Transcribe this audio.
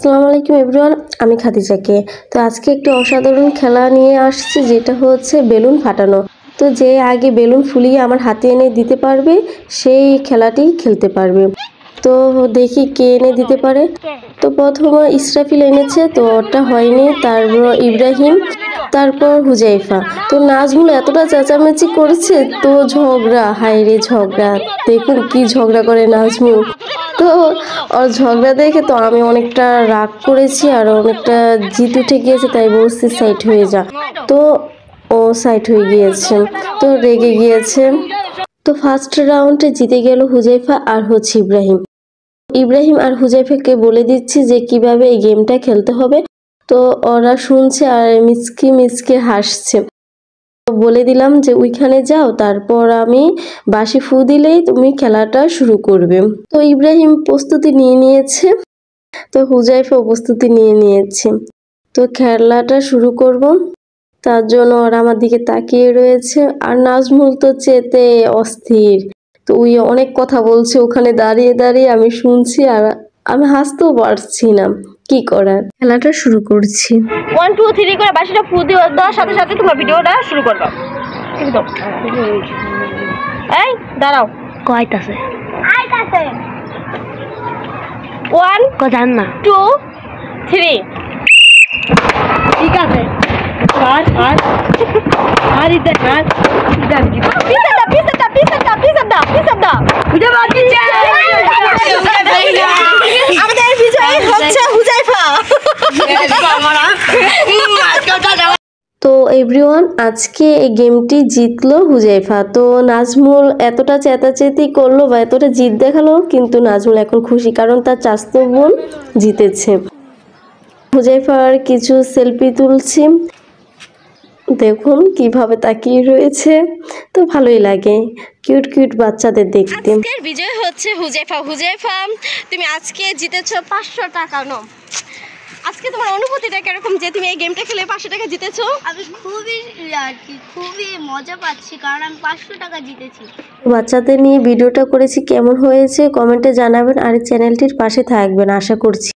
আসসালামু আলাইকুম এভরিওয়ান, আমি খাদিজাকে। তো আজকে একটি অসাধারণ খেলা নিয়ে আসছি, যেটা হচ্ছে বেলুন ফাটানো। তো যে আগে বেলুন ফুলিয়ে আমার হাতে এনে দিতে পারবে সেই খেলাটি খেলতে পারবে। তো দেখি কে এনে দিতে পারে। তো প্রথমে ইসরাফিল এনেছে, তো ওটা হয়নি। তারপর ইব্রাহিম, তারপর হুজাইফা। তো নাজমুল এতটা চেঁচামেচি করেছে, তো ঝগড়া, হায়রে ঝগড়া, দেখুন কি ঝগড়া করে নাজমুল। তো ওর ঝগড়া দেখে তো আমি অনেকটা রাগ করেছি আর অনেকটা জিদ উঠে গিয়েছে, তাই বলছি সাইড হয়ে যা। তো ও সাইড হয়ে গিয়েছে, তো রেগে গিয়েছে। তো ফার্স্ট রাউন্ডে জিতে গেল হুজাইফা আর হচ্ছে ইব্রাহিম। ইব্রাহিম আর হুজাইফাকে বলে দিচ্ছি যে কিভাবে এই গেমটা খেলতে হবে। তো ওরা শুনছে আর মিচকি মিচকে হাসছে। বলে দিলাম যে ওইখানে যাও, তারপর আমি বাঁশি ফু দিলেই তুমি খেলাটা শুরু করবে। তো ইব্রাহিম প্রস্তুতি নিয়ে নিয়েছে, তো হুজাইফা প্রস্তুতি নিয়ে নিয়েছে। তো খেলাটা শুরু করব, তার জন্য ওরা আমার দিকে তাকিয়ে রয়েছে। আর নাজমুল তো চেতে অস্থির। তো ওই অনেক কথা বলছে ওখানে দাঁড়িয়ে দাঁড়িয়ে, আমি শুনছি আর আমি হাসতেও পারছি না। কি করার, খেলাটা শুরু করছি। 1 2 3 করে বাঁশিটা ফু দেওয়ার সাথে সাথে তোমরা ভিডিওটা শুরু করবা। একদম এই দাঁড়াও, কয়তাছে 1 কো জান না 2 3 ঠিক আছে আর ইতে হাত পিছাদা আমাদের বিজয়ী হচ্ছে হুজাইফা। তো এভরিওয়ান, আজকে এই গেমটি জিতলো হুজাইফা। তো নাজমুল এতটা চেঁচাচেঁতি করলো বা এতটা জিদ দেখালো, কিন্তু নাজমুল এখন খুশি, কারণ তার চাচাতো বোন জিতেছে। হুজাইফার কিছু সেলফি তুলছি, দেখুন কিভাবে তাকিয়ে রয়েছে। তো ভালোই লাগে কিউট কিউট বাচ্চাদের দেখতে। আজকের বিজয় হচ্ছে হুজাইফা। হুজাইফা, তুমি আজকে জিতেছো 500 টাকা। নো, আজকে তোমার অনুভূতিটা কিরকম যে তুমি এই গেমটা খেলে 500 টাকা জিতেছো? আমি খুবই মজা পাচ্ছি, কারণ আমি 500 টাকা জিতেছি। বাচ্চাদের নিয়ে ভিডিওটা করেছি, কেমন হয়েছে কমেন্টে জানাবেন আর চ্যানেলটির পাশে থাকবেন আশা করছি।